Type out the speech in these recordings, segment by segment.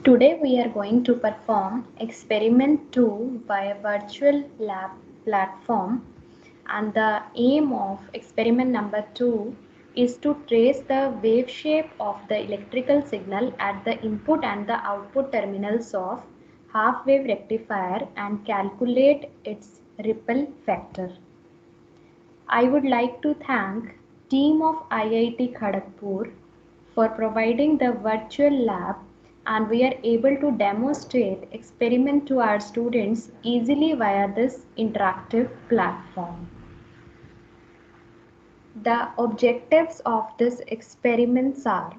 Today we are going to perform experiment 2 by a virtual lab platform, and the aim of experiment number 2 is to trace the wave shape of the electrical signal at the input and the output terminals of half wave rectifier and calculate its ripple factor. I would like to thank team of IIT Kharagpur for providing the virtual lab, and we are able to demonstrate experiment to our students easily via this interactive platform. The objectives of this experiments are: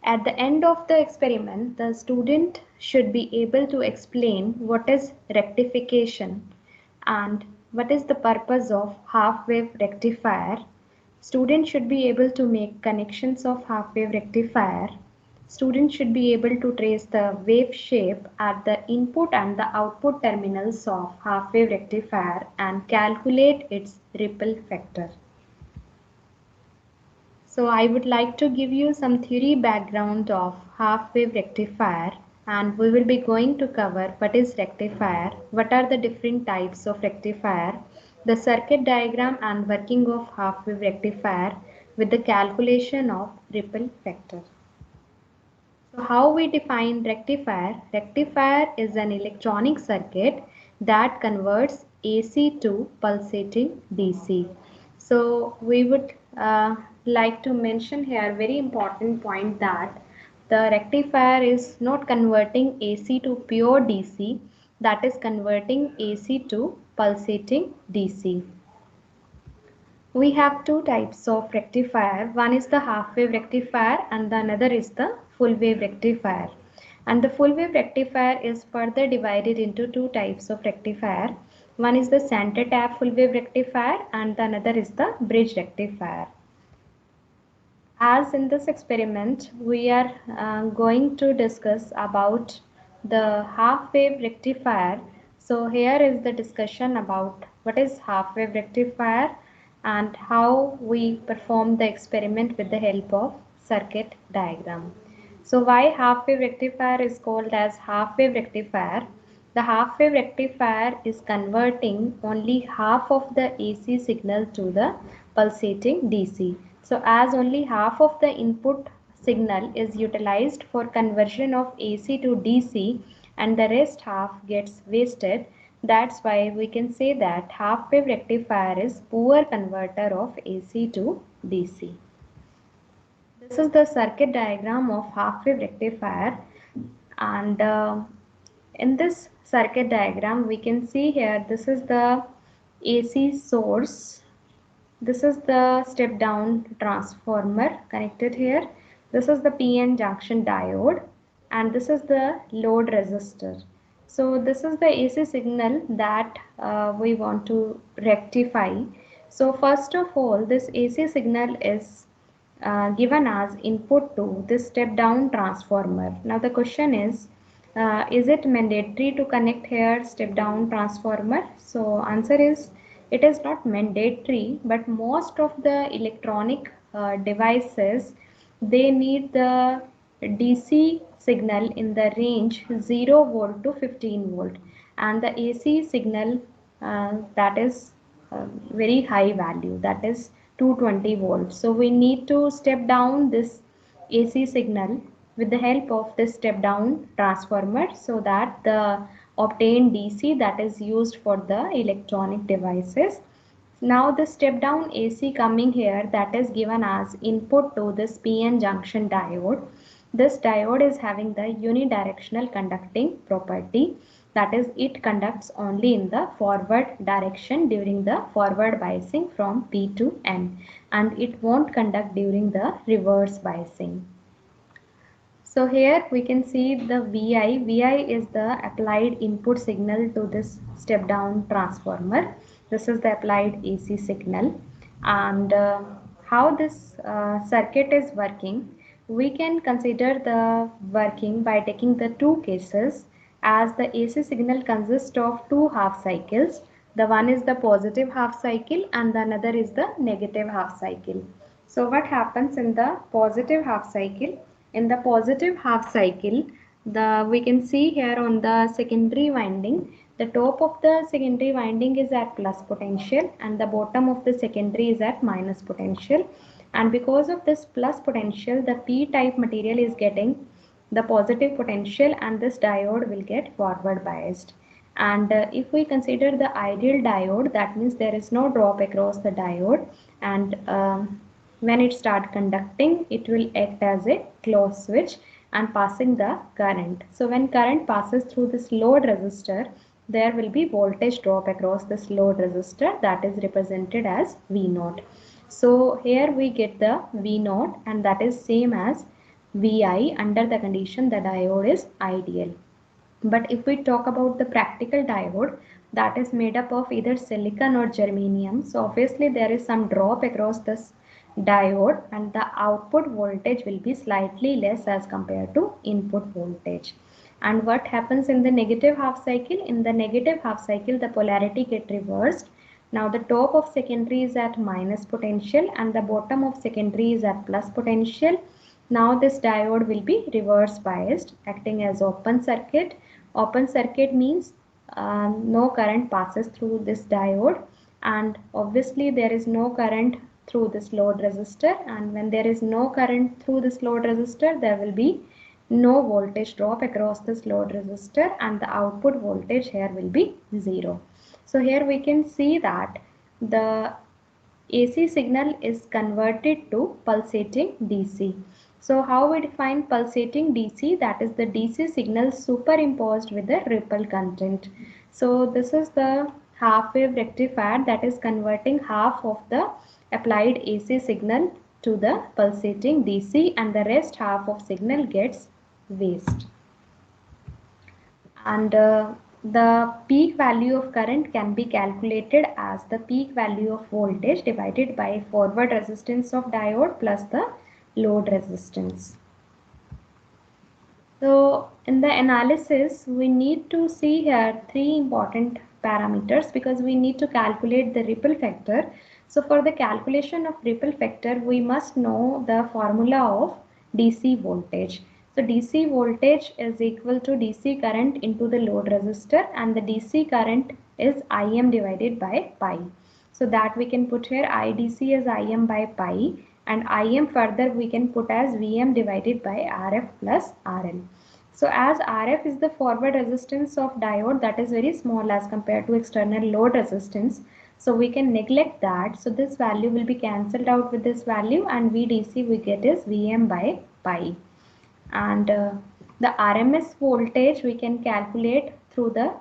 at the end of the experiment, the student should be able to explain what is rectification and what is the purpose of half-wave rectifier. Student should be able to make connections of half-wave rectifier. Student should be able to trace the wave shape at the input and the output terminals of half-wave rectifier and calculate its ripple factor. So I would like to give you some theory background of half-wave rectifier, and we will be going to cover what is rectifier, what are the different types of rectifier, the circuit diagram and working of half-wave rectifier with the calculation of ripple factor. So how we define rectifier? Rectifier is an electronic circuit that converts AC to pulsating DC. So we would like to mention here very important point that the rectifier is not converting AC to pure DC, that is converting AC to pulsating DC. We have two types of rectifier. One is the half wave rectifier and the another is the full wave rectifier. And the full wave rectifier is further divided into two types of rectifier. One is the center tap full wave rectifier and the another is the bridge rectifier. As in this experiment, we are going to discuss about the half wave rectifier. So here is the discussion about what is half wave rectifier and how we perform the experiment with the help of circuit diagram. So why half wave rectifier is called as half wave rectifier? The half wave rectifier is converting only half of the AC signal to the pulsating DC. So as only half of the input signal is utilized for conversion of AC to DC and the rest half gets wasted, that's why we can say that half wave rectifier is poor converter of AC to DC. This is the circuit diagram of half wave rectifier, and in this circuit diagram we can see here this is the AC source, this is the step down transformer connected here, this is the PN junction diode, and this is the load resistor. So this is the AC signal that we want to rectify. So first of all, this AC signal is given as input to this step down transformer. Now the question is it mandatory to connect here step down transformer? So answer is it is not mandatory, but most of the electronic devices, they need the DC signal in the range 0 volt to 15 volt, and the AC signal that is very high value, that is 220 volts. So we need to step down this AC signal with the help of this step down transformer so that the obtained DC that is used for the electronic devices. Now the step down AC coming here, that is given as input to this PN junction diode. This diode is having the unidirectional conducting property, that is it conducts only in the forward direction during the forward biasing from P to N, and it won't conduct during the reverse biasing. So here we can see the VI. VI is the applied input signal to this step down transformer. This is the applied AC signal, and how this circuit is working, we can consider the working by taking the two cases, as the AC signal consists of two half cycles. The one is the positive half cycle and the another is the negative half cycle. So what happens in the positive half cycle? in the positive half cycle, we can see here on the secondary winding, the top of the secondary winding is at plus potential and the bottom of the secondary is at minus potential. And because of this plus potential, the p-type material is getting the positive potential and this diode will get forward biased. And if we consider the ideal diode, that means there is no drop across the diode, and when it starts conducting, it will act as a closed switch and passing the current. So when current passes through this load resistor, there will be voltage drop across this load resistor, that is represented as V0. So here we get the V0 and that is same as Vi under the condition the diode is ideal. But if we talk about the practical diode, that is made up of either silicon or germanium, so obviously there is some drop across this diode and the output voltage will be slightly less as compared to input voltage. And what happens in the negative half cycle? In the negative half cycle, the polarity get reversed. Now the top of secondary is at minus potential and the bottom of secondary is at plus potential. Now this diode will be reverse biased, acting as open circuit. Open circuit means no current passes through this diode, and obviously there is no current through this load resistor, and when there is no current through this load resistor, there will be no voltage drop across this load resistor and the output voltage here will be 0. So here we can see that the AC signal is converted to pulsating DC. So how we define pulsating DC? That is the DC signal superimposed with the ripple content. So this is the half wave rectifier that is converting half of the applied AC signal to the pulsating DC and the rest half of signal gets waste. And the peak value of current can be calculated as the peak value of voltage divided by forward resistance of diode plus the load resistance. So in the analysis, we need to see here three important parameters because we need to calculate the ripple factor. So for the calculation of ripple factor, we must know the formula of DC voltage. So DC voltage is equal to DC current into the load resistor, and the DC current is Im divided by pi. So that we can put here IDC as Im by pi, and Im further we can put as Vm divided by Rf plus RL. So as Rf is the forward resistance of diode, that is very small as compared to external load resistance. So we can neglect that. So this value will be cancelled out with this value, and VDC we get is Vm by pi. And the RMS voltage we can calculate through the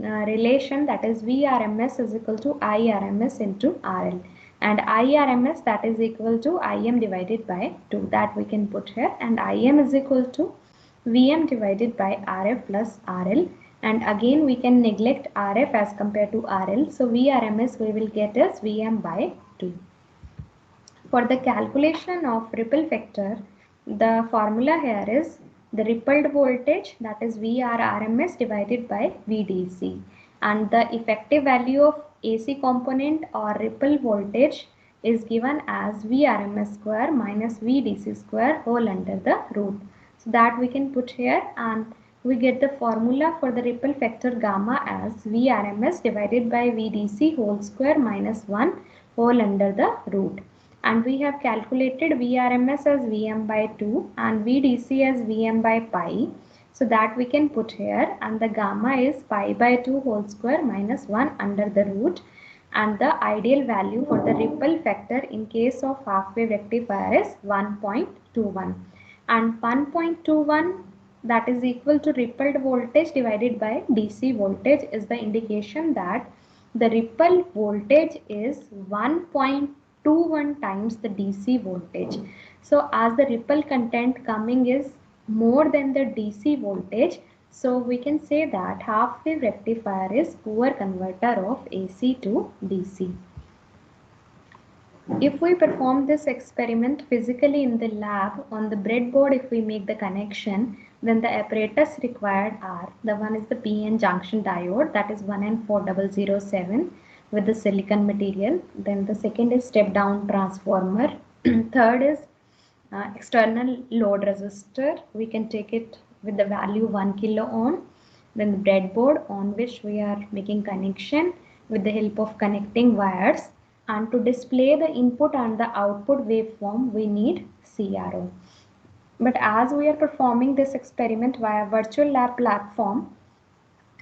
relation, that is Vrms is equal to Irms into RL, and Irms that is equal to Im divided by 2, that we can put here, and Im is equal to Vm divided by Rf plus RL, and again we can neglect Rf as compared to RL, so Vrms we will get as Vm by 2. For the calculation of ripple factor, the formula here is the rippled voltage, that is Vrms divided by VDC, and the effective value of AC component or ripple voltage is given as Vrms square minus VDC square whole under the root. So that we can put here, and we get the formula for the ripple factor gamma as Vrms divided by VDC whole square minus 1 whole under the root. And we have calculated Vrms as Vm by 2 and VDC as Vm by pi. So that we can put here, and the gamma is pi by 2 whole square minus 1 under the root, and the ideal value for the ripple factor in case of half wave rectifier is 1.21, and 1.21 that is equal to rippled voltage divided by DC voltage is the indication that the ripple voltage is 1.21 times the DC voltage. So as the ripple content coming is more than the DC voltage, so we can say that half wave rectifier is poor converter of AC to DC. If we perform this experiment physically in the lab on the breadboard, if we make the connection, then the apparatus required are, the one is the PN junction diode, that is 1N4007 with the silicon material. Then the second is step down transformer. Third is external load resistor. We can take it with the value 1 kilo ohm. Then the breadboard on which we are making connection with the help of connecting wires. And to display the input and the output waveform, we need CRO. But as we are performing this experiment via virtual lab platform,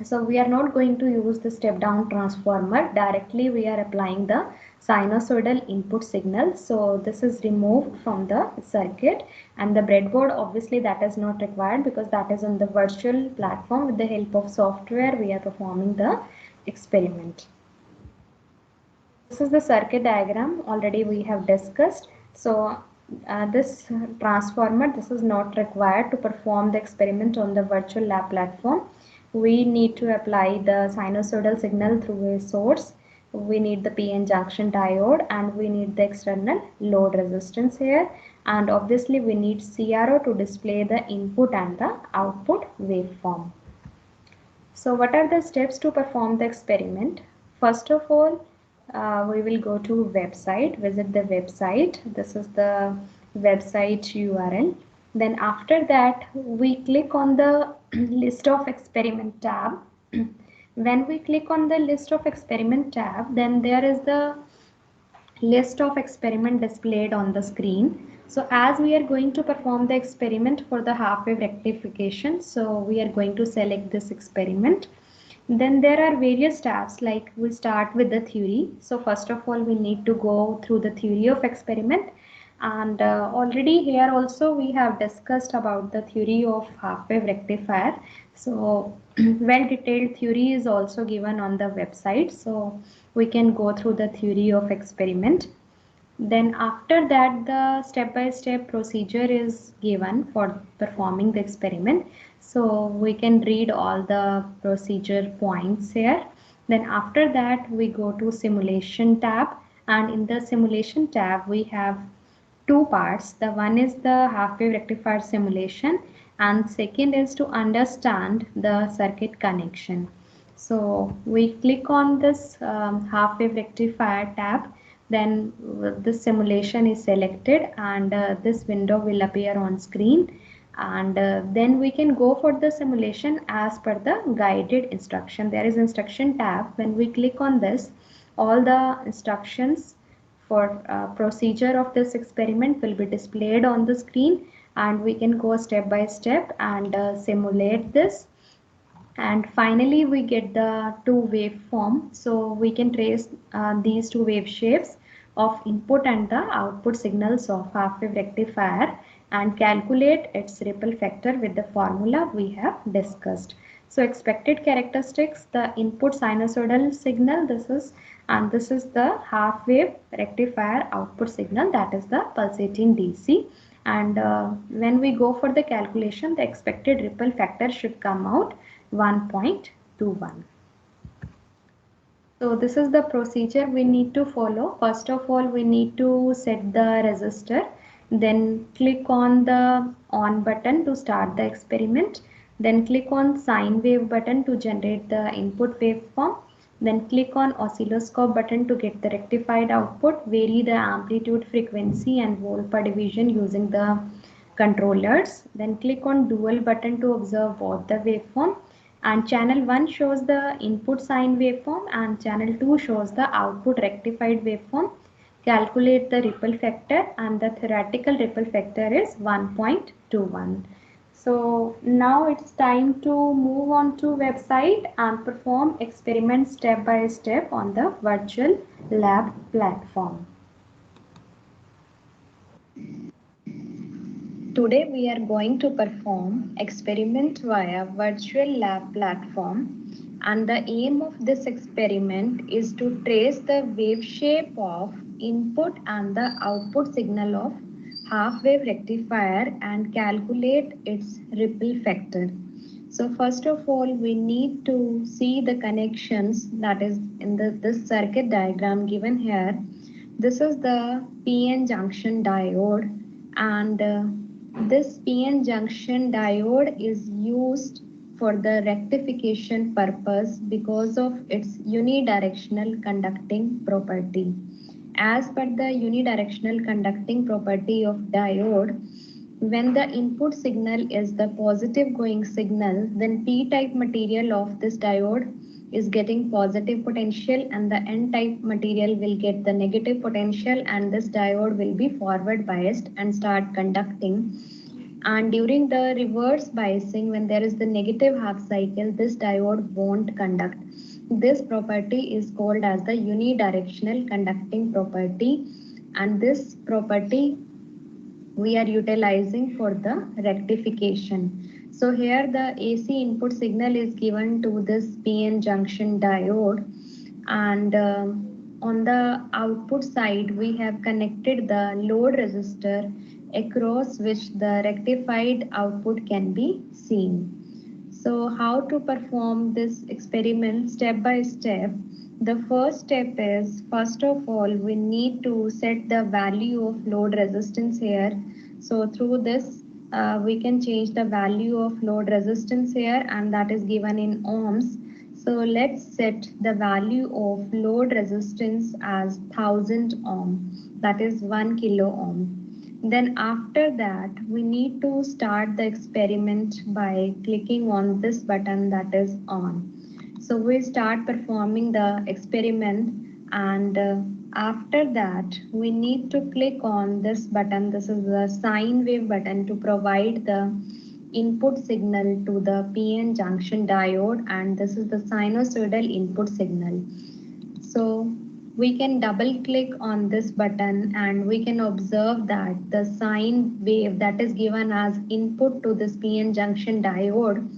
so we are not going to use the step down transformer. Directly we are applying the sinusoidal input signal. So this is removed from the circuit, and the breadboard, obviously that is not required because that is on the virtual platform. With the help of software we are performing the experiment. This is the circuit diagram already we have discussed. So this transformer, this is not required to perform the experiment on the virtual lab platform. We need to apply the sinusoidal signal through a source. We need the PN junction diode, and we need the external load resistance here, and obviously we need CRO to display the input and the output waveform. So what are the steps to perform the experiment? First of all, we will go to website, visit the website. This is the website URL. Then after that, we click on the list of experiment tab. When we click on the list of experiment tab, then there is the list of experiment displayed on the screen. So as we are going to perform the experiment for the half wave rectification, so we are going to select this experiment. Then there are various tabs, like we start with the theory. So first of all we need to go through the theory of experiment, and already here also we have discussed about the theory of half wave rectifier. So well detailed theory is also given on the website, so we can go through the theory of experiment. Then after that the step-by-step procedure is given for performing the experiment. So we can read all the procedure points here. Then after that we go to simulation tab, and in the simulation tab we have two parts. The one is the half wave rectifier simulation, and second is to understand the circuit connection. So we click on this half wave rectifier tab, then this simulation is selected, and this window will appear on screen, and then we can go for the simulation as per the guided instruction. There is instruction tab. When we click on this, all the instructions for procedure of this experiment will be displayed on the screen, and we can go step by step and simulate this. And finally we get the two waveform. So we can trace these two wave shapes of input and the output signals of half wave rectifier, and calculate its ripple factor with the formula we have discussed. So expected characteristics, the input sinusoidal signal, this is, and this is the half wave rectifier output signal, that is the pulsating DC. And when we go for the calculation, the expected ripple factor should come out 1.21. So this is the procedure we need to follow. First of all, we need to set the resistor, then click on the on button to start the experiment, then click on sine wave button to generate the input waveform, then click on oscilloscope button to get the rectified output, vary the amplitude, frequency and volt per division using the controllers, then click on dual button to observe both the waveform, and channel 1 shows the input sine waveform and channel 2 shows the output rectified waveform. Calculate the ripple factor, and the theoretical ripple factor is 1.21. So now it's time to move on to website and perform experiments step by step on the virtual lab platform. Today we are going to perform experiment via virtual lab platform, and the aim of this experiment is to trace the wave shape of input and the output signal of half wave rectifier and calculate its ripple factor. So first of all we need to see the connections that is in this circuit diagram given here. This is the PN junction diode, and this PN junction diode is used for the rectification purpose because of its unidirectional conducting property. As per the unidirectional conducting property of diode, when the input signal is the positive going signal, then P-type material of this diode is getting positive potential and the N-type material will get the negative potential, and this diode will be forward biased and start conducting. And during the reverse biasing, when there is the negative half cycle, this diode won't conduct. This property is called as the unidirectional conducting property, and this property we are utilizing for the rectification. So here the AC input signal is given to this PN junction diode, and on the output side we have connected the load resistor across which the rectified output can be seen. So how to perform this experiment step by step? The first step is, first of all, we need to set the value of load resistance here. So through this, we can change the value of load resistance here, and that is given in ohms. So let's set the value of load resistance as 1000 ohm, that is 1 kilo ohm. Then after that, we need to start the experiment by clicking on this button, that is on. So we start performing the experiment, and after that we need to click on this button. This is the sine wave button to provide the input signal to the PN junction diode, and this is the sinusoidal input signal. So we can double click on this button and we can observe that the sine wave that is given as input to this PN junction diode,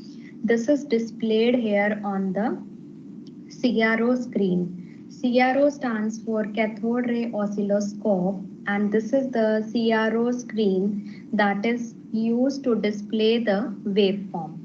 this is displayed here on the CRO screen. CRO stands for cathode ray oscilloscope, and this is the CRO screen that is used to display the waveform.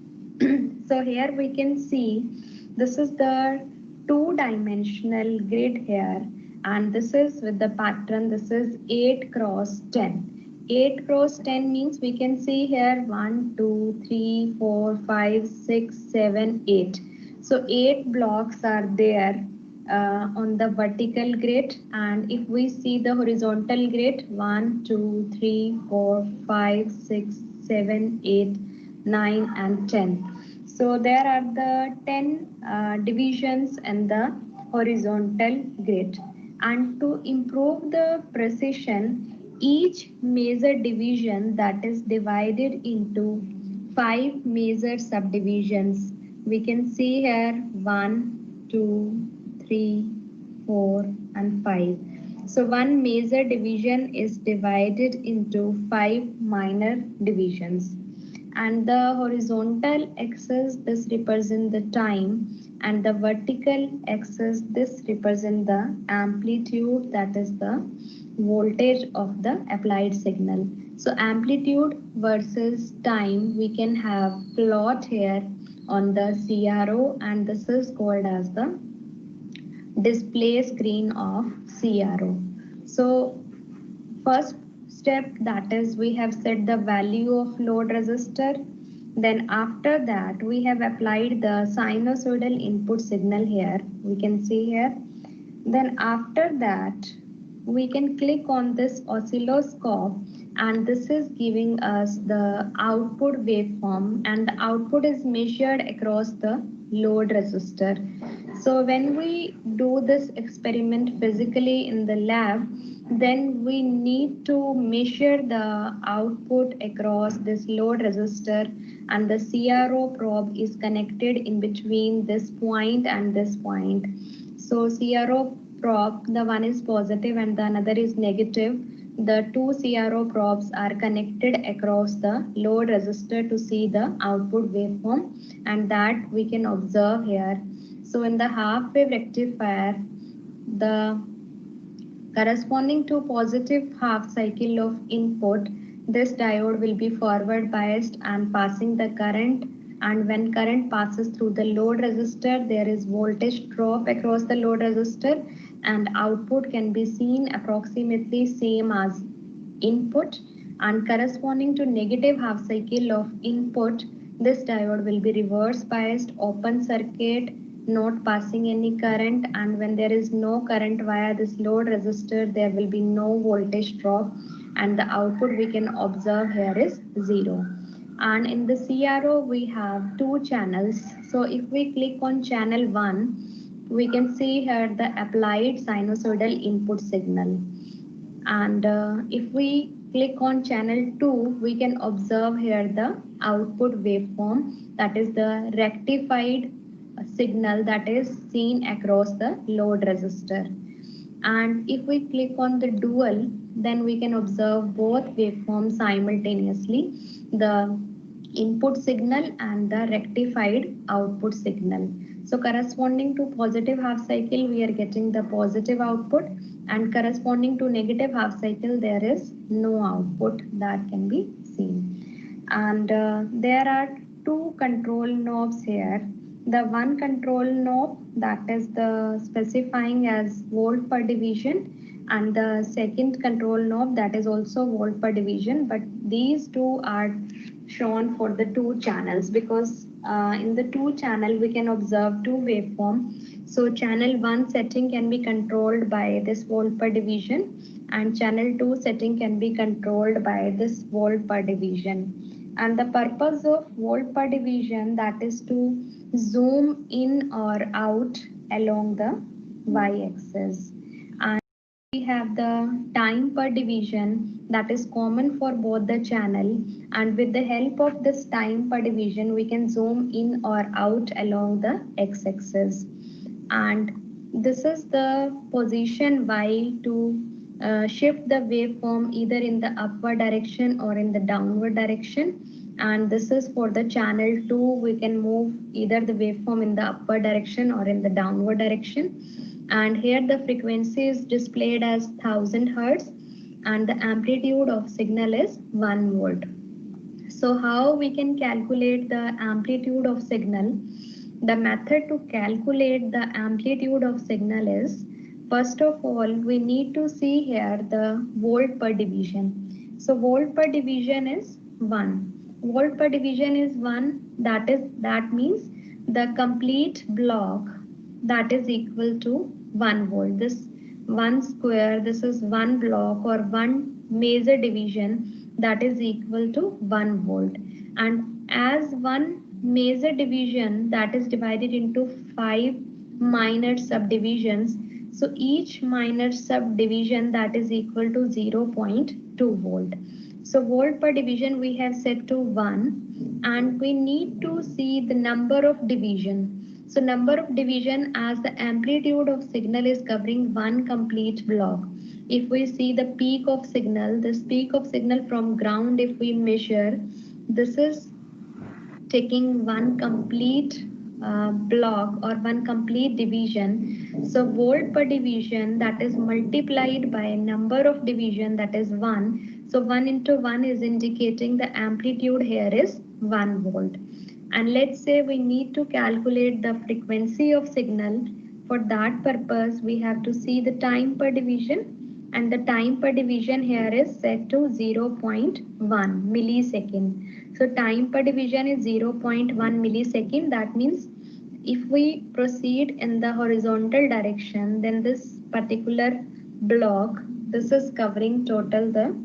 So here we can see this is the two-dimensional grid here, and this is with the pattern, this is 8 cross 10. 8 cross 10 means we can see here 1, 2, 3, 4, 5, 6, 7, 8. So 8 blocks are there on the vertical grid, and if we see the horizontal grid, 1, 2, 3, 4, 5, 6, 7, 8, 9 and 10. So there are the 10 divisions in the horizontal grid, and to improve the precision, each major division that is divided into 5 major subdivisions. We can see here 1, 2, 3, 4 and 5. So one major division is divided into 5 minor divisions, and the horizontal axis this represents the time, and the vertical axis this represents the amplitude, that is the voltage of the applied signal. So amplitude versus time we can have plot here on the CRO, and this is called as the display screen of CRO. So first step, that is we have set the value of load resistor. Then after that we have applied the sinusoidal input signal here, we can see here. Then after that we can click on this oscilloscope, and this is giving us the output waveform, and the output is measured across the load resistor. So when we do this experiment physically in the lab, then we need to measure the output across this load resistor, and the CRO probe is connected in between this point and this point. So CRO probe, the one is positive and the another is negative. The two CRO probes are connected across the load resistor to see the output waveform, and that we can observe here. So in the half wave rectifier, the corresponding to positive half cycle of input, this diode will be forward biased and passing the current, and when current passes through the load resistor, there is voltage drop across the load resistor, and output can be seen approximately same as input. And corresponding to negative half cycle of input, this diode will be reverse biased, open circuit, not passing any current, and when there is no current via this load resistor, there will be no voltage drop, and the output we can observe here is 0. And in the CRO we have two channels. So if we click on channel 1, we can see here the applied sinusoidal input signal. And if we click on channel 2, we can observe here the output waveform, that is the rectified signal that is seen across the load resistor. And if we click on the dual, then we can observe both waveforms simultaneously, the input signal and the rectified output signal. So corresponding to positive half cycle, we are getting the positive output, and corresponding to negative half cycle, there is no output that can be seen. And there are two control knobs here. The one control knob, that is the specifying as volt per division, and the second control knob, that is also volt per division, but these two are shown for the two channels because in the two channel we can observe two waveform. So channel 1 setting can be controlled by this volt per division, and channel 2 setting can be controlled by this volt per division. And the purpose of volt per division, that is to zoom in or out along the y-axis. And we have the time per division, that is common for both the channel, and with the help of this time per division we can zoom in or out along the x-axis. And this is the position y to shift the waveform either in the upward direction or in the downward direction. And this is for the channel 2, we can move either the waveform in the upward direction or in the downward direction. And here the frequency is displayed as 1000 hertz, and the amplitude of signal is 1 volt. So how we can calculate the amplitude of signal? The method to calculate the amplitude of signal is, first of all, we need to see here the volt per division. So volt per division is 1. Volt per division is 1, that means the complete block, that is equal to 1 volt. This 1 square, this is 1 block or 1 major division, that is equal to 1 volt. And as 1 major division, that is divided into 5 minor subdivisions, so each minor subdivision, that is equal to 0.2 volt. So volt per division we have set to 1, and we need to see the number of division. So number of division, as the amplitude of signal is covering one complete block. If we see the peak of signal, this peak of signal from ground, if we measure, this is taking one complete block or one complete division. So volt per division, that is multiplied by number of division, that is 1. So 1 into 1 is indicating the amplitude here is 1 volt. And let's say we need to calculate the frequency of signal. For that purpose, we have to see the time per division, and the time per division here is set to 0.1 millisecond. So time per division is 0.1 millisecond. That means if we proceed in the horizontal direction, then this particular block, this is covering total the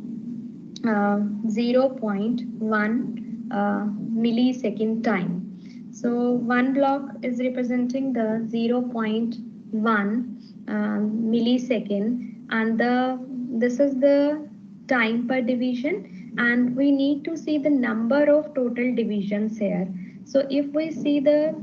0.1 millisecond time. So one block is representing the 0.1 millisecond, and this is the time per division, and we need to see the number of total divisions here. So if we see the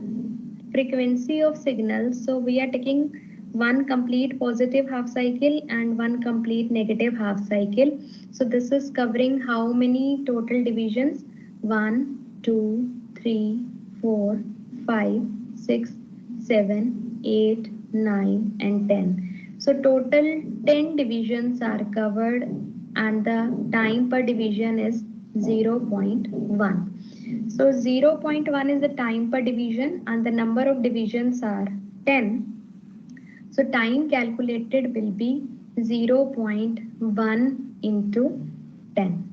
frequency of signals, so we are taking one complete positive half cycle and one complete negative half cycle. So this is covering how many total divisions? 1, 2, 3, 4, 5, 6, 7, 8, 9, and 10. So total 10 divisions are covered, and the time per division is 0.1. So 0.1 is the time per division, and the number of divisions are 10. So time calculated will be 0.1 into 10.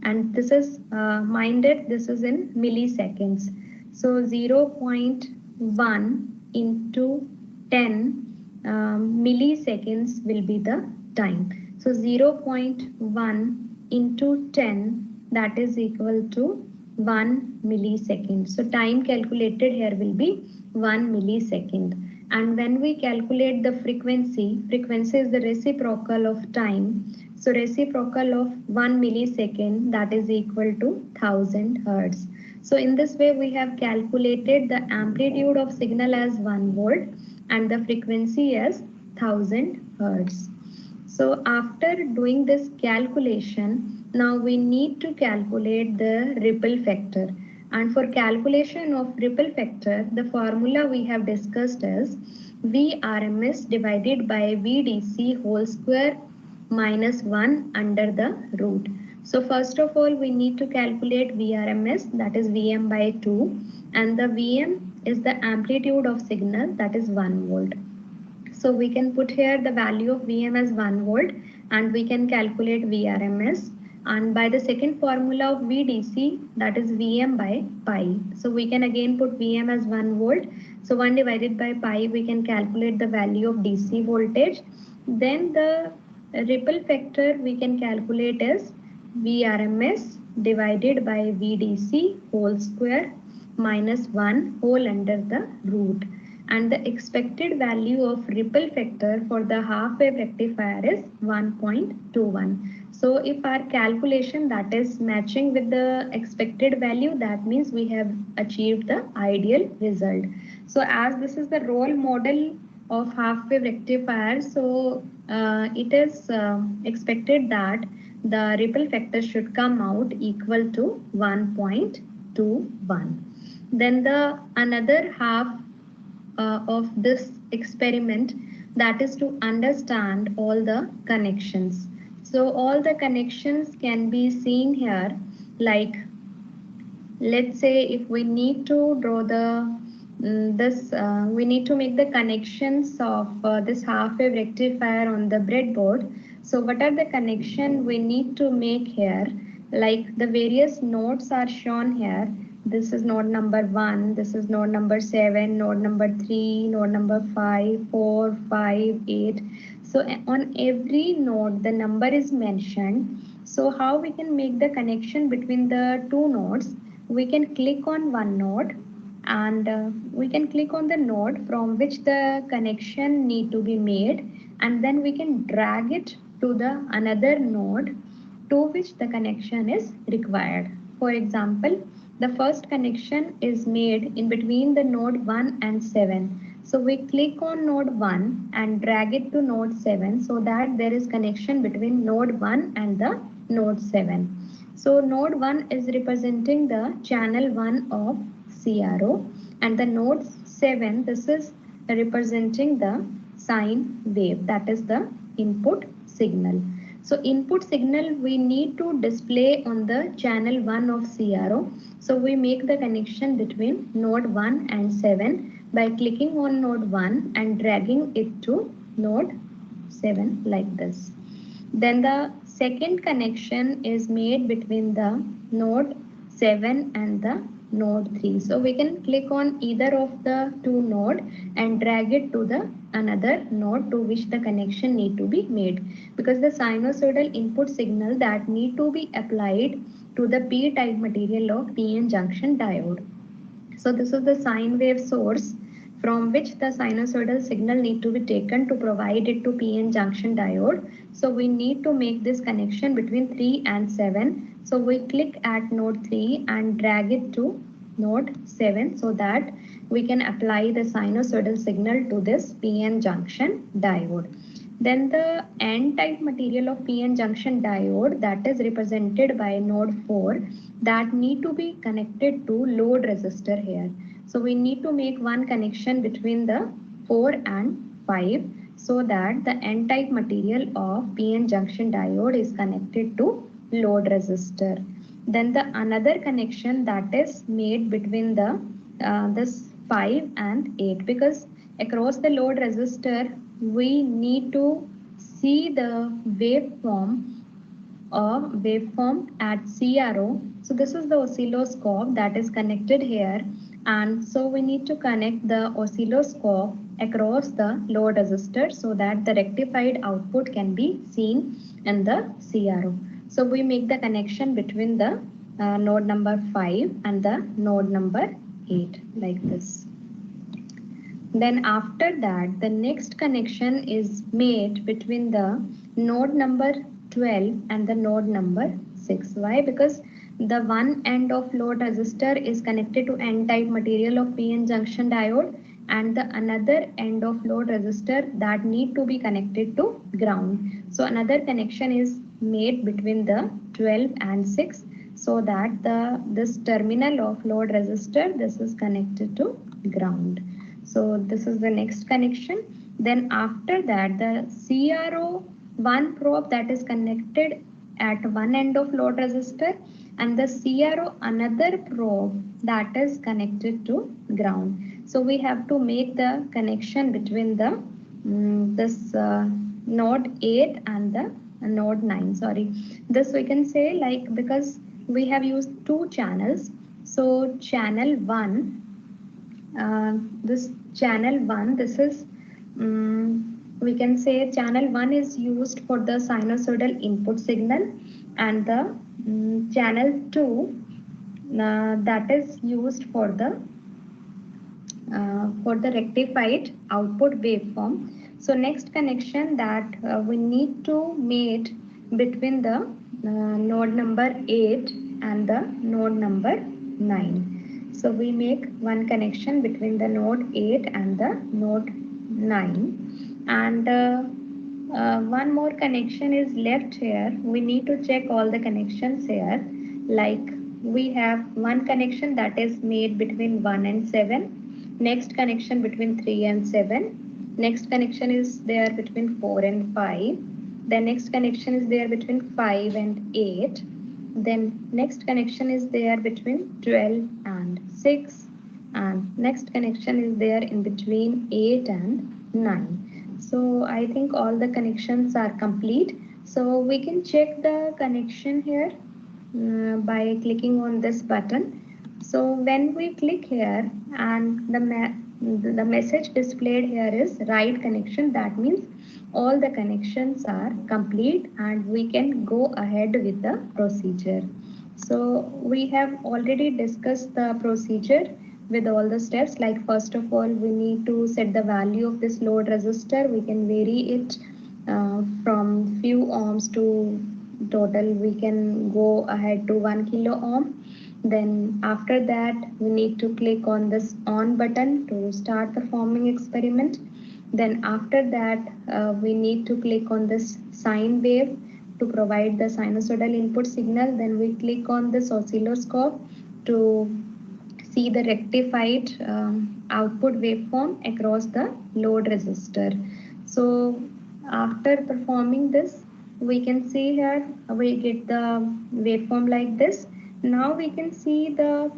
And this is minded, this is in milliseconds. So 0.1 into 10 milliseconds will be the time. So 0.1 into 10, that is equal to 1 millisecond. So time calculated here will be 1 millisecond. And when we calculate the frequency is the reciprocal of time. So reciprocal of 1 millisecond, that is equal to 1000 hertz. So in this way we have calculated the amplitude of signal as 1 volt and the frequency as 1000 hertz. So after doing this calculation, now we need to calculate the ripple factor. And for calculation of ripple factor, the formula we have discussed is Vrms divided by Vdc whole square minus 1 under the root. So first of all, we need to calculate Vrms, that is Vm by 2, and the Vm is the amplitude of signal, that is 1 volt. So we can put here the value of Vm as 1 volt and we can calculate Vrms. And by the second formula of Vdc, that is Vm by pi. So we can again put Vm as 1 volt. So 1 divided by pi, we can calculate the value of DC voltage. Then the ripple factor we can calculate as Vrms divided by Vdc whole square minus 1 whole under the root. And the expected value of ripple factor for the half wave rectifier is 1.21. So if our calculation that is matching with the expected value, that means we have achieved the ideal result. So as this is the role model of half wave rectifier, so it is expected that the ripple factor should come out equal to 1.21. Then the another half of this experiment, that is to understand all the connections. So all the connections can be seen here, like let's say if we need to draw the we need to make the connections of this half wave rectifier on the breadboard. So what are the connection we need to make here? Like the various nodes are shown here. This is node number 1, this is node number 7, node number 3, node number 5, 4, 5, 8. So on every node the number is mentioned. So how we can make the connection between the two nodes? We can click on one node and we can click on the node from which the connection need to be made, and then we can drag it to the another node to which the connection is required. For example, the first connection is made in between the node 1 and 7. So we click on node 1 and drag it to node 7 so that there is connection between node 1 and the node 7. So node 1 is representing the channel 1 of CRO, and the node 7, this is representing the sine wave, that is the input signal. So input signal we need to display on the channel 1 of CRO. So we make the connection between node 1 and 7 by clicking on node 1 and dragging it to node 7 like this. Then the second connection is made between the node 7 and the node 3. So we can click on either of the two node and drag it to the another node to which the connection need to be made, because the sinusoidal input signal that need to be applied to the p-type material of PN junction diode. So this is the sine wave source from which the sinusoidal signal need to be taken to provide it to PN junction diode. So we need to make this connection between 3 and 7. So we click at node 3 and drag it to node 7 so that we can apply the sinusoidal signal to this PN junction diode. Then the N-type material of PN junction diode, that is represented by node 4, that need to be connected to load resistor here. So we need to make one connection between the 4 and 5 so that the N-type material of PN junction diode is connected to load resistor. Then the another connection that is made between the this 5 and 8, because across the load resistor we need to see the waveform at CRO. So this is the oscilloscope that is connected here, And so we need to connect the oscilloscope across the load resistor so that the rectified output can be seen in the CRO. So we make the connection between the node number 5 and the node number 8 like this. Then after that, the next connection is made between the node number 12 and the node number 6. Why? Because the one end of load resistor is connected to N-type material of PN junction diode, and the another end of load resistor that need to be connected to ground. So another connection is made between the 12 and 6 so that this terminal of load resistor, this is connected to ground. So this is the next connection. Then after that, the CRO1 probe that is connected at one end of load resistor, and the CRO another probe that is connected to ground. So we have to make the connection between the this node 8 and the node 9. Sorry, this we can say like because we have used two channels. So channel 1, this channel 1, this is we can say channel 1 is used for the sinusoidal input signal, and the channel 2 that is used for the rectified output waveform. So next connection that we need to make between the node number 8 and the node number 9. So we make one connection between the node 8 and the node 9, and one more connection is left here. We need to check all the connections here. Like we have one connection that is made between 1 and 7, next connection between 3 and 7, next connection is there between 4 and 5, the next connection is there between 5 and 8, then next connection is there between 12 and 6, and next connection is there in between 8 and 9. So I think all the connections are complete. So we can check the connection here by clicking on this button. So when we click here, and the message displayed here is right connection, that means all the connections are complete and we can go ahead with the procedure. So we have already discussed the procedure with all the steps. Like first of all, we need to set the value of this load resistor. We can vary it from few ohms to total. We can go ahead to 1 kilo ohm. Then after that, we need to click on this on button to start performing experiment. Then after that, we need to click on this sine wave to provide the sinusoidal input signal. Then we click on this oscilloscope to see the rectified output waveform across the load resistor. So after performing this, we can see here we get the waveform like this. Now we can see the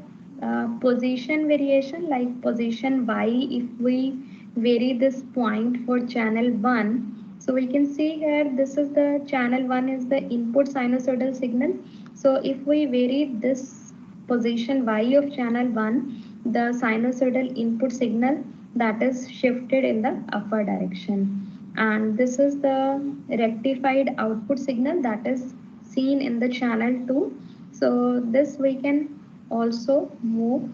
position variation, like position Y. If we vary this point for channel 1, so we can see here this is the channel 1 is the input sinusoidal signal. So if we vary this position Y of channel 1, the sinusoidal input signal that is shifted in the upper direction. And this is the rectified output signal that is seen in the channel 2. So this we can also move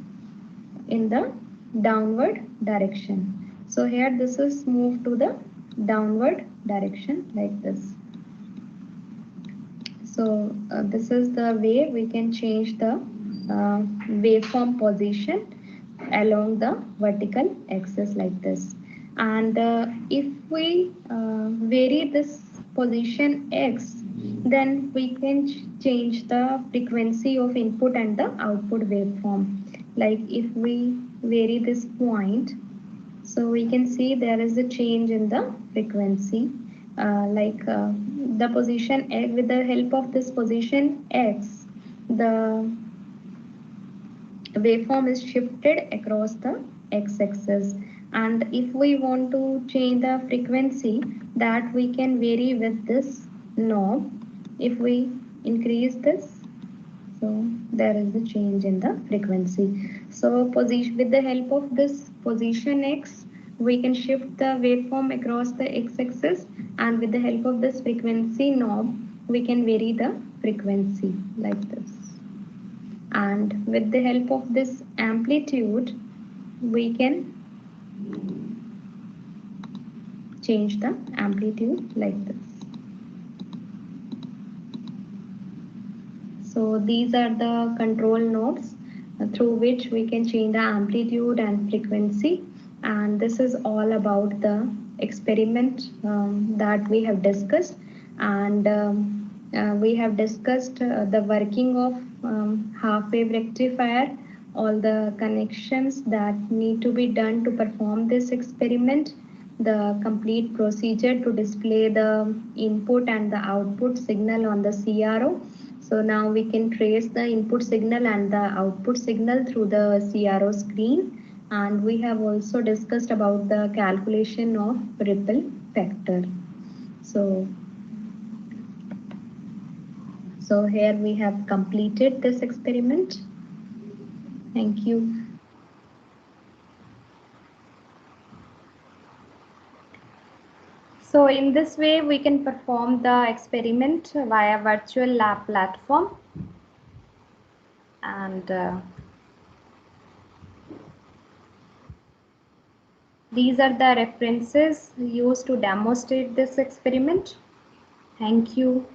in the downward direction. So here this is moved to the downward direction like this. So this is the way we can change the waveform position along the vertical axis like this. And if we vary this position X, then we can change the frequency of input and the output waveform. Like if we vary this point, so we can see there is a change in the frequency. The position X, with the help of this position X, the waveform is shifted across the x-axis. And if we want to change the frequency, that we can vary with this knob. If we increase this So there is the change in the frequency. So position, with the help of this position X, we can shift the waveform across the x-axis, and with the help of this frequency knob, we can vary the frequency like this. And with the help of this amplitude, we can change the amplitude like this. So these are the control knobs through which we can change the amplitude and frequency. And this is all about the experiment that we have discussed. And we have discussed the working of half wave rectifier, all the connections that need to be done to perform this experiment, the complete procedure to display the input and the output signal on the CRO. So now we can trace the input signal and the output signal through the CRO screen. And we have also discussed about the calculation of ripple factor. So here we have completed this experiment. Thank you. So in this way, we can perform the experiment via virtual lab platform. And these are the references used to demonstrate this experiment. Thank you.